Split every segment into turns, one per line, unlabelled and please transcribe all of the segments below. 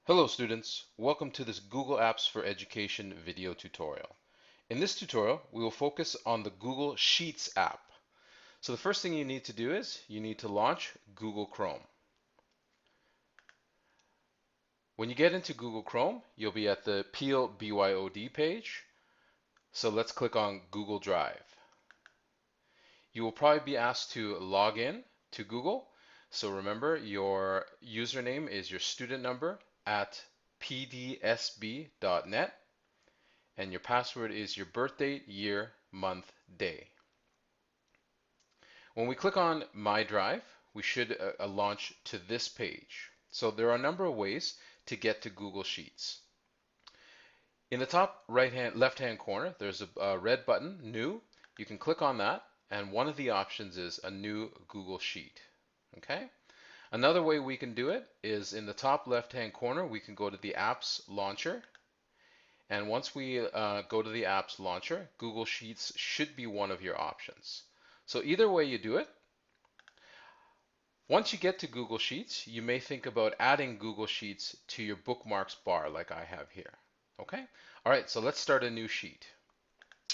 Hello students, welcome to this Google Apps for Education video tutorial. In this tutorial, we will focus on the Google Sheets app. So the first thing you need to do is you need to launch Google Chrome. When you get into Google Chrome, you'll be at the Peel BYOD page. So let's click on Google Drive. You will probably be asked to log in to Google. So remember, your username is your student number at pdsb.net. And your password is your birth date, year, month, day. When we click on My Drive, we should launch to this page. So there are a number of ways to get to Google Sheets. In the top left-hand corner, there's a red button, New. You can click on that, and one of the options is a new Google Sheet. Okay? Another way we can do it is in the top left-hand corner, we can go to the Apps Launcher. And once we go to the apps launcher, Google Sheets should be one of your options. So either way you do it, once you get to Google Sheets, you may think about adding Google Sheets to your bookmarks bar like I have here. Okay? All right, so let's start a new sheet.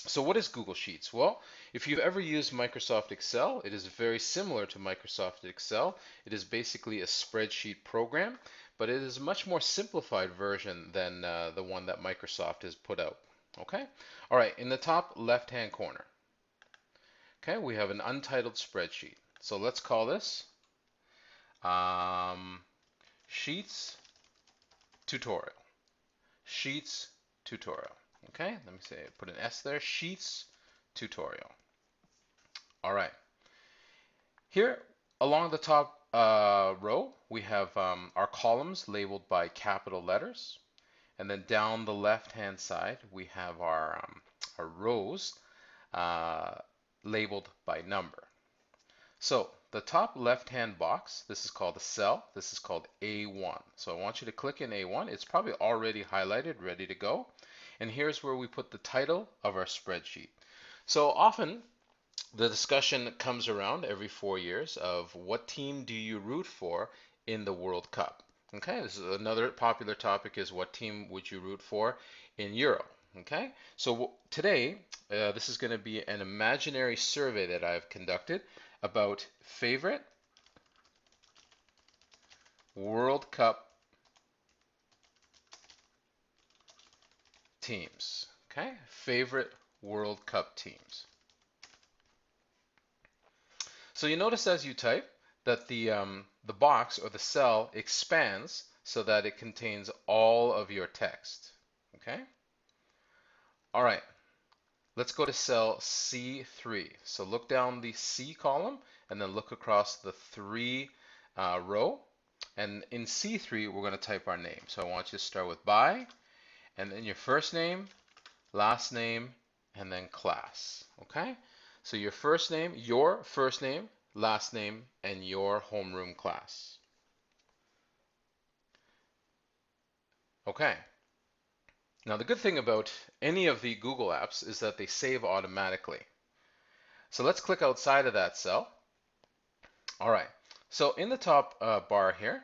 So what is Google Sheets? Well, if you've ever used Microsoft Excel, it is very similar to Microsoft Excel. It is basically a spreadsheet program, but it is a much more simplified version than the one that Microsoft has put out. Okay? All right, in the top left-hand corner, okay, we have an untitled spreadsheet. So let's call this Sheets Tutorial. Sheets Tutorial. Okay, let me say, put an S there, Sheets Tutorial. All right. Here along the top row, we have our columns labeled by capital letters. And then down the left-hand side, we have our rows labeled by number. So the top left-hand box, this is called a cell. This is called A1. So I want you to click in A1. It's probably already highlighted, ready to go. And here's where we put the title of our spreadsheet. So often the discussion comes around every 4 years of what team do you root for in the World Cup? Okay, this is another popular topic is what team would you root for in Euro? Okay, so today this is going to be an imaginary survey that I've conducted about favorite World Cup teams. Okay, favorite World Cup teams. So you notice as you type that the box or the cell expands so that it contains all of your text. Okay? All right. Let's go to cell C3. So look down the C column and then look across the 3 row. And in C3, we're going to type our name. So I want you to start with by, and then your first name, last name, and then class. Okay? So your first name, last name, and your homeroom class. Okay. Now the good thing about any of the Google apps is that they save automatically. So let's click outside of that cell. All right. So in the top bar here,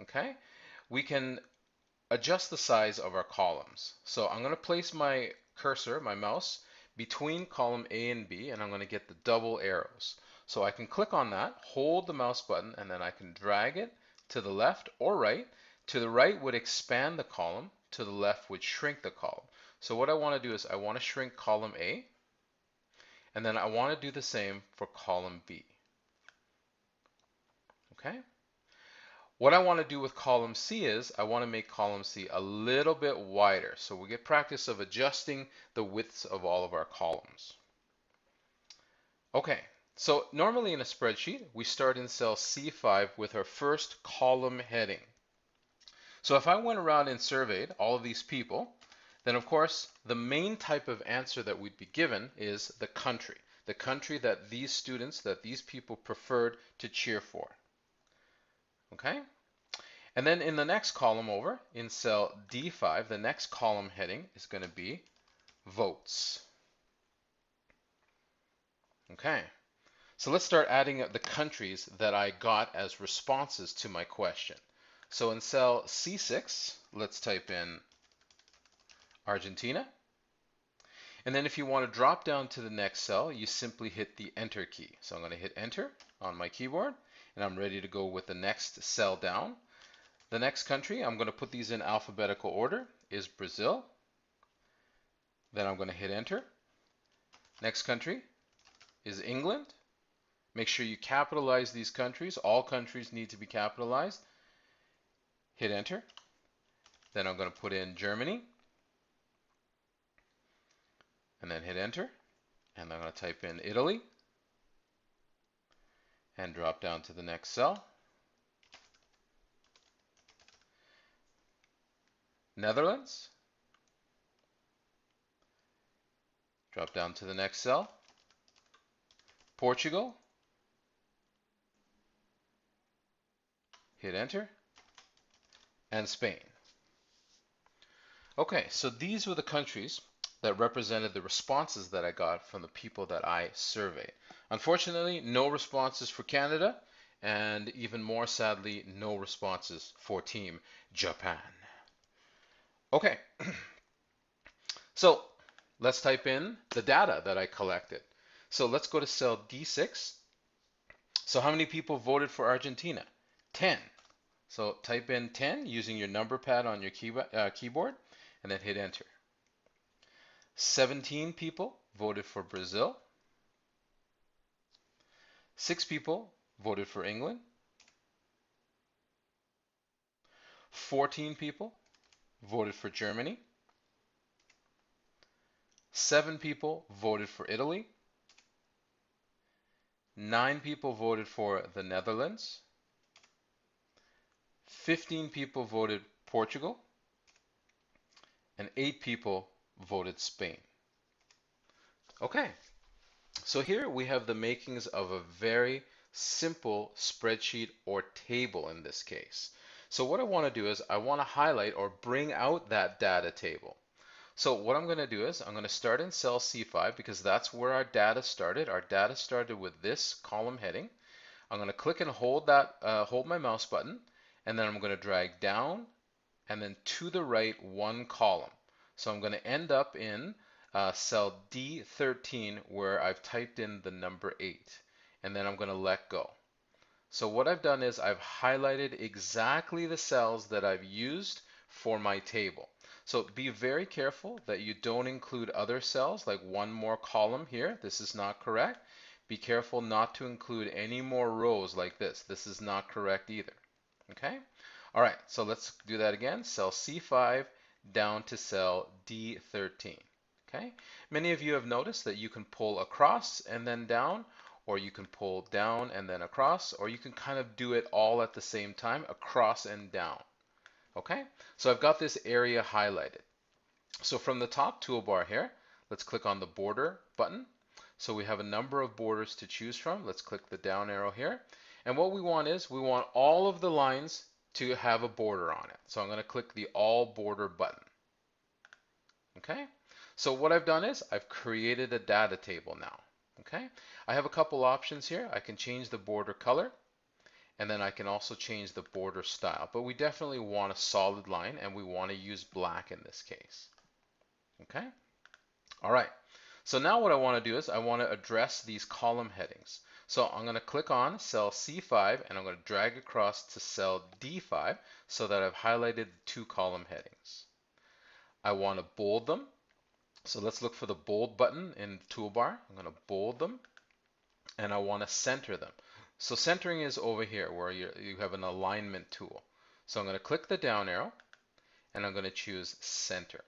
okay, we can adjust the size of our columns. So I'm going to place my cursor, my mouse, between column A and B, and I'm going to get the double arrows. So I can click on that, hold the mouse button, and then I can drag it to the left or right. To the right would expand the column, to the left would shrink the column. So what I want to do is I want to shrink column A, and then I want to do the same for column B. Okay? What I want to do with column C is I want to make column C a little bit wider. So we get practice of adjusting the widths of all of our columns. Okay, so normally in a spreadsheet, we start in cell C5 with our first column heading. So if I went around and surveyed all of these people, then of course the main type of answer that we'd be given is the country that these students, that these people preferred to cheer for. Okay? And then in the next column over, in cell D5, the next column heading is going to be votes. Okay, so let's start adding up the countries that I got as responses to my question. So in cell C6, let's type in Argentina. And then if you want to drop down to the next cell, you simply hit the Enter key. So I'm going to hit Enter on my keyboard, and I'm ready to go with the next cell down. The next country, I'm going to put these in alphabetical order, is Brazil. Then I'm going to hit Enter. Next country is England. Make sure you capitalize these countries. All countries need to be capitalized. Hit Enter. Then I'm going to put in Germany. And then hit Enter. And I'm going to type in Italy. And drop down to the next cell. Netherlands. Drop down to the next cell. Portugal. Hit Enter. And Spain. Okay, so these were the countries that represented the responses that I got from the people that I surveyed. Unfortunately, no responses for Canada, and even more sadly, no responses for Team Japan. Okay, so let's type in the data that I collected. So let's go to cell D6. So how many people voted for Argentina? 10. So type in 10 using your number pad on your keyboard, and then hit Enter. 17 people voted for Brazil. 6 people voted for England. 14 people voted for Germany. 7 people voted for Italy. 9 people voted for the Netherlands. 15 people voted Portugal. And 8 people voted Spain. Okay, so here we have the makings of a very simple spreadsheet or table in this case. So what I want to do is I want to highlight or bring out that data table. So what I'm going to do is I'm going to start in cell C5 because that's where our data started. Our data started with this column heading. I'm going to click and hold my mouse button, and then I'm going to drag down and then to the right one column. So I'm going to end up in cell D13 where I've typed in the number 8, and then I'm going to let go. So what I've done is I've highlighted exactly the cells that I've used for my table. So be very careful that you don't include other cells, like one more column here. This is not correct. Be careful not to include any more rows like this. This is not correct either. Okay? All right, so let's do that again. Cell C5 down to cell D13. Okay? Many of you have noticed that you can pull across and then down, or you can pull down and then across, or you can kind of do it all at the same time, across and down. Okay, so I've got this area highlighted. So from the top toolbar here, let's click on the border button. So we have a number of borders to choose from. Let's click the down arrow here. And what we want is we want all of the lines to have a border on it. So I'm going to click the all border button. Okay, so what I've done is I've created a data table now. Okay, I have a couple options here. I can change the border color, and then I can also change the border style. But we definitely want a solid line, and we want to use black in this case. Okay, all right. So now what I want to do is I want to address these column headings. So I'm going to click on cell C5 and I'm going to drag across to cell D5 so that I've highlighted the 2 column headings. I want to bold them. So let's look for the bold button in the toolbar. I'm going to bold them and I want to center them. So centering is over here where you have an alignment tool. So I'm going to click the down arrow and I'm going to choose center.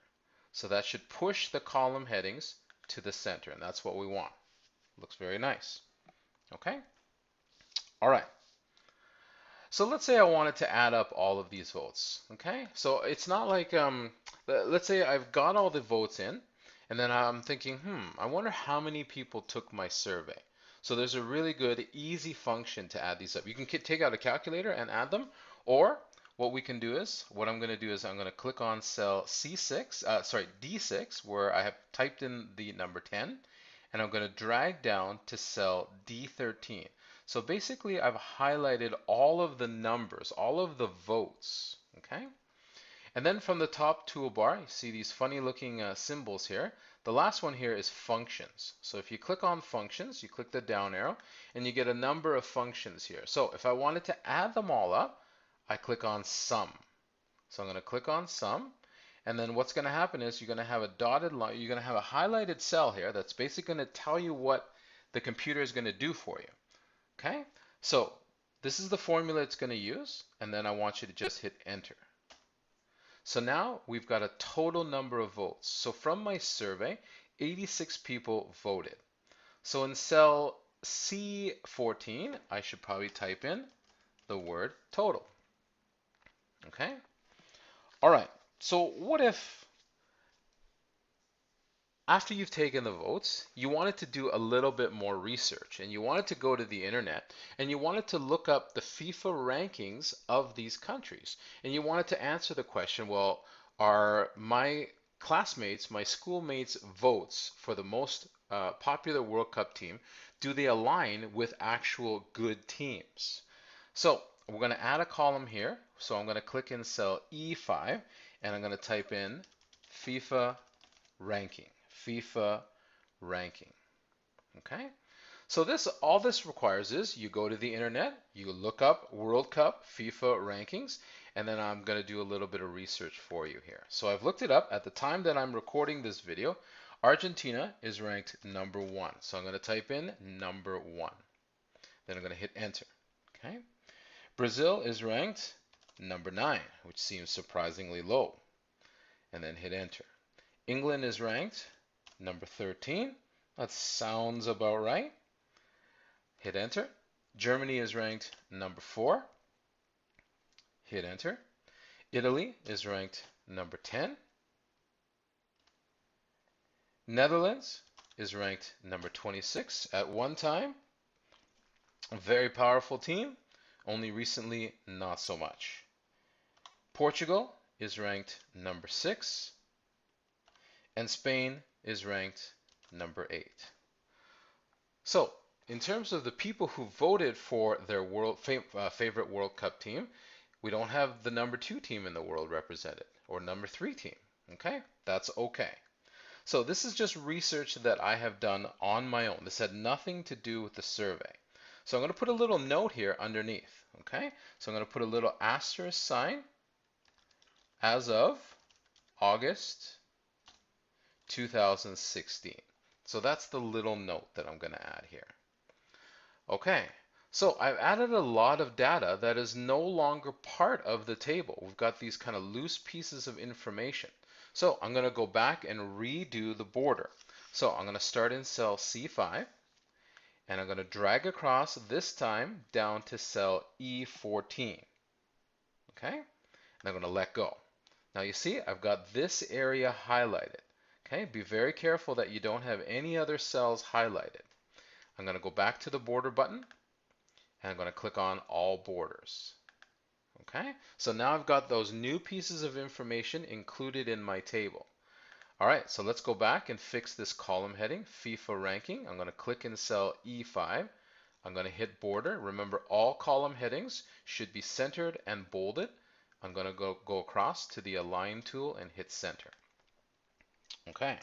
So that should push the column headings to the center, and that's what we want. Looks very nice. Okay? All right. So let's say I wanted to add up all of these votes. Okay? So it's not like, let's say I've got all the votes in, and then I'm thinking, I wonder how many people took my survey. So there's a really good, easy function to add these up. You can take out a calculator and add them, or what we can do is, what I'm going to do is I'm going to click on cell D6, where I have typed in the number 10, and I'm going to drag down to cell D13. So basically, I've highlighted all of the numbers, all of the votes, okay? And then from the top toolbar, you see these funny looking symbols here. The last one here is functions. So if you click on functions, you click the down arrow, and you get a number of functions here. So if I wanted to add them all up, I click on sum. So I'm going to click on sum, and then what's going to happen is you're going to have a dotted line, you're going to have a highlighted cell here that's basically going to tell you what the computer is going to do for you. Okay? So this is the formula it's going to use, and then I want you to just hit enter. So now we've got a total number of votes. So from my survey, 86 people voted. So in cell C14, I should probably type in the word total. Okay? All right. So what if after you've taken the votes, you wanted to do a little bit more research and you wanted to go to the internet and you wanted to look up the FIFA rankings of these countries and you wanted to answer the question, well, are my classmates, my schoolmates' votes for the most popular World Cup team, do they align with actual good teams? So we're going to add a column here. So I'm going to click in cell E5 and I'm going to type in FIFA ranking. FIFA ranking. Okay? So all this requires is you go to the internet, you look up World Cup FIFA rankings, and then I'm going to do a little bit of research for you here. So I've looked it up. At the time that I'm recording this video, Argentina is ranked number 1. So I'm going to type in number 1. Then I'm going to hit enter. Okay? Brazil is ranked number 9, which seems surprisingly low. And then hit enter. England is ranked number 13. That sounds about right. Hit enter. Germany is ranked number 4. Hit enter. Italy is ranked number 10. Netherlands is ranked number 26 at one time. A very powerful team, only recently not so much. Portugal is ranked number 6. And Spain is ranked number 8. So, in terms of the people who voted for their favorite World Cup team, we don't have the number 2 team in the world represented, or number 3 team. Okay? That's okay. So this is just research that I have done on my own. This had nothing to do with the survey. So I'm going to put a little note here underneath. Okay? So I'm going to put a little asterisk sign as of August 2016. So that's the little note that I'm going to add here. Okay, so I've added a lot of data that is no longer part of the table. We've got these kind of loose pieces of information. So I'm going to go back and redo the border. So I'm going to start in cell C5 and I'm going to drag across this time down to cell E14. Okay, and I'm going to let go. Now you see I've got this area highlighted. Okay, be very careful that you don't have any other cells highlighted. I'm going to go back to the border button and I'm going to click on all borders. Okay, so now I've got those new pieces of information included in my table. All right, so let's go back and fix this column heading, FIFA ranking. I'm going to click in cell E5. I'm going to hit border. Remember, all column headings should be centered and bolded. I'm going to go across to the align tool and hit center. Okay.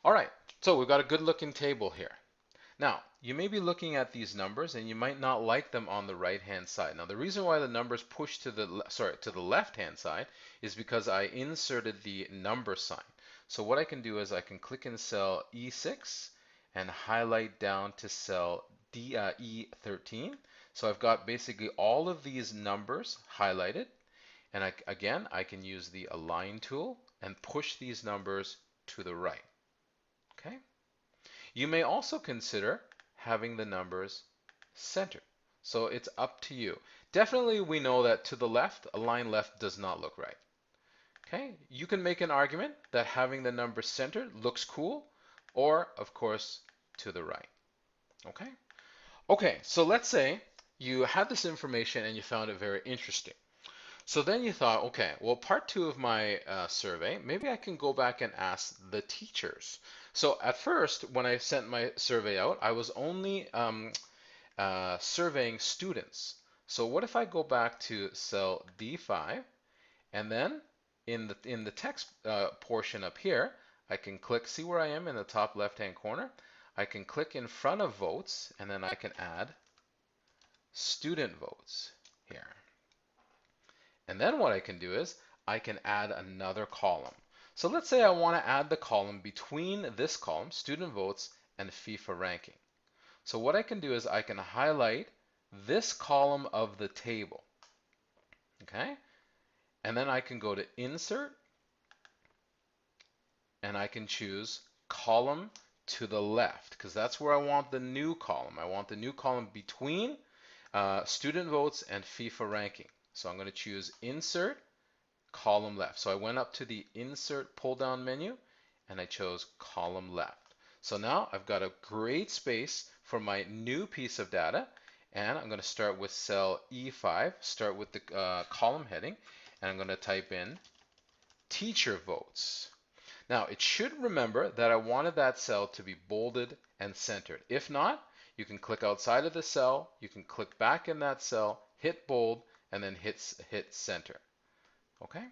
All right, so we've got a good looking table here. Now, you may be looking at these numbers and you might not like them on the right-hand side. Now, the reason why the numbers push to the left-hand side is because I inserted the number sign. So what I can do is I can click in cell E6 and highlight down to cell E13. So I've got basically all of these numbers highlighted. And again, I can use the align tool and push these numbers to the right. Okay? You may also consider having the numbers centered. So it's up to you. Definitely we know that to the left, align left does not look right. Okay? You can make an argument that having the numbers centered looks cool, or of course to the right. Okay? Okay, so let's say you had this information and you found it very interesting. So then you thought, okay, well, part 2 of my survey, maybe I can go back and ask the teachers. So at first, when I sent my survey out, I was only surveying students. So what if I go back to cell D5 And then in the text portion up here, I can click, see where I am in the top left-hand corner? I can click in front of votes, and then I can add student votes here. And then what I can do is I can add another column. So let's say I want to add the column between this column, student votes, and FIFA ranking. So what I can do is I can highlight this column of the table. Okay? And then I can go to Insert, and I can choose Column to the left, because that's where I want the new column. I want the new column between student votes and FIFA ranking. So I'm going to choose Insert, Column Left. So I went up to the Insert pull-down menu, and I chose Column Left. So now I've got a great space for my new piece of data, and I'm going to start with cell E5, start with the column heading, and I'm going to type in teacher votes. Now, it should remember that I wanted that cell to be bolded and centered. If not, you can click outside of the cell, you can click back in that cell, hit bold, and then hit center. Okay?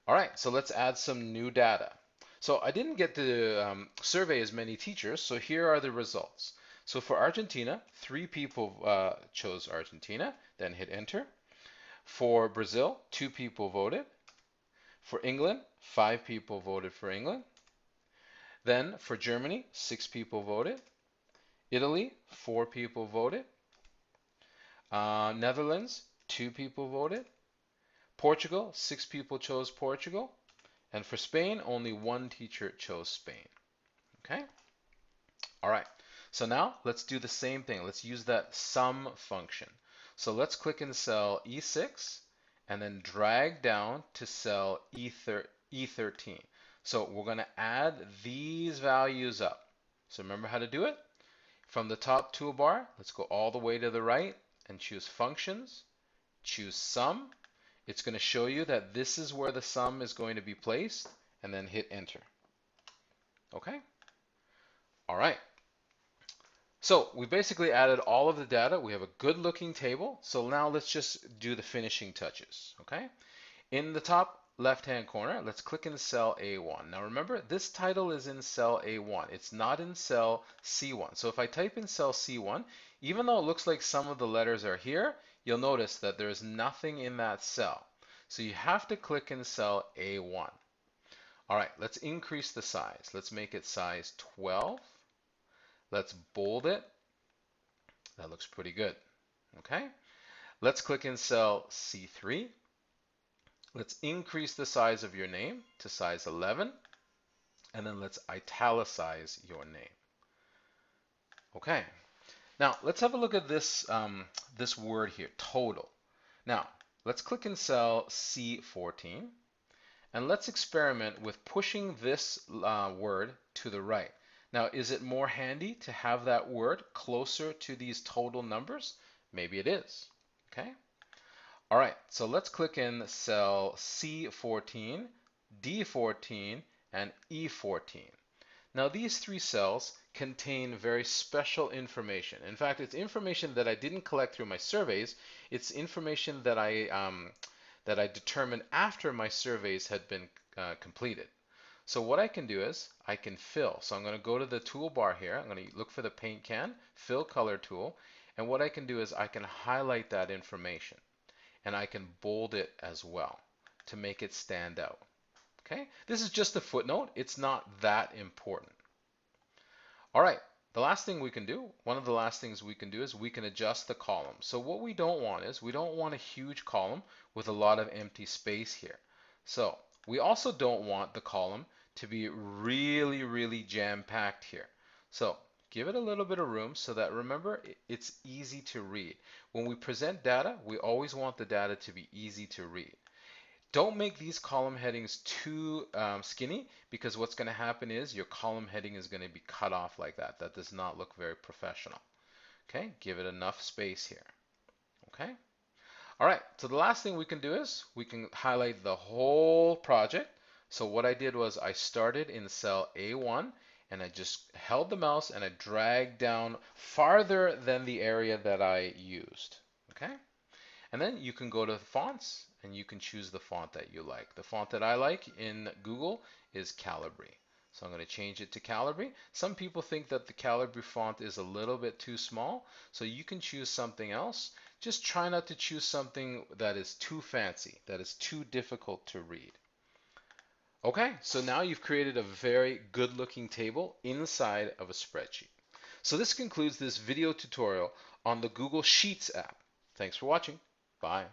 All right, so let's add some new data. So I didn't get to survey as many teachers, so here are the results. So for Argentina, 3 people chose Argentina, then hit enter. For Brazil, 2 people voted. For England, 5 people voted for England. Then for Germany, 6 people voted. Italy, 4 people voted. Netherlands, 2 people voted. Portugal, 6 people chose Portugal. And for Spain, only 1 teacher chose Spain. Okay? All right. So now let's do the same thing. Let's use that sum function. So let's click in cell E6 and then drag down to cell E13. So we're going to add these values up. So remember how to do it? From the top toolbar, let's go all the way to the right and choose Functions, choose Sum. It's going to show you that this is where the sum is going to be placed, and then hit Enter. Okay? All right. So we basically added all of the data. We have a good looking table. So now let's just do the finishing touches. Okay? In the top left-hand corner, let's click in cell A1. Now remember, this title is in cell A1. It's not in cell C1. So if I type in cell C1, even though it looks like some of the letters are here, you'll notice that there is nothing in that cell. So you have to click in cell A1. All right, let's increase the size. Let's make it size 12. Let's bold it. That looks pretty good. Okay, let's click in cell C3. Let's increase the size of your name to size 11, and then let's italicize your name. Okay, now let's have a look at this, this word here, total. Now, let's click in cell C14, and let's experiment with pushing this word to the right. Now, is it more handy to have that word closer to these total numbers? Maybe it is. Okay. All right, so let's click in cell C14, D14, and E14. Now these 3 cells contain very special information. In fact, it's information that I didn't collect through my surveys. It's information that I determined after my surveys had been completed. So what I can do is I can fill. So I'm going to go to the toolbar here. I'm going to look for the paint can, fill color tool, and what I can do is I can highlight that information. And I can bold it as well to make it stand out. Okay, this is just a footnote. It's not that important. All right, the last thing we can do, one of the last things we can do is we can adjust the column. So what we don't want is we don't want a huge column with a lot of empty space here. So we also don't want the column to be really jam-packed here. So give it a little bit of room so that, remember, it's easy to read. When we present data, we always want the data to be easy to read. Don't make these column headings too skinny, because what's going to happen is your column heading is going to be cut off like that. That does not look very professional. Okay, give it enough space here. Okay. All right, so the last thing we can do is we can highlight the whole project. So what I did was I started in cell A1 and I just held the mouse and I dragged down farther than the area that I used. Okay, And then you can go to fonts and you can choose the font that you like. The font that I like in Google is Calibri. So I'm going to change it to Calibri. Some people think that the Calibri font is a little bit too small, so you can choose something else. Just try not to choose something that is too fancy, that is too difficult to read. Okay, so now you've created a very good looking table inside of a spreadsheet. So this concludes this video tutorial on the Google Sheets app. Thanks for watching. Bye.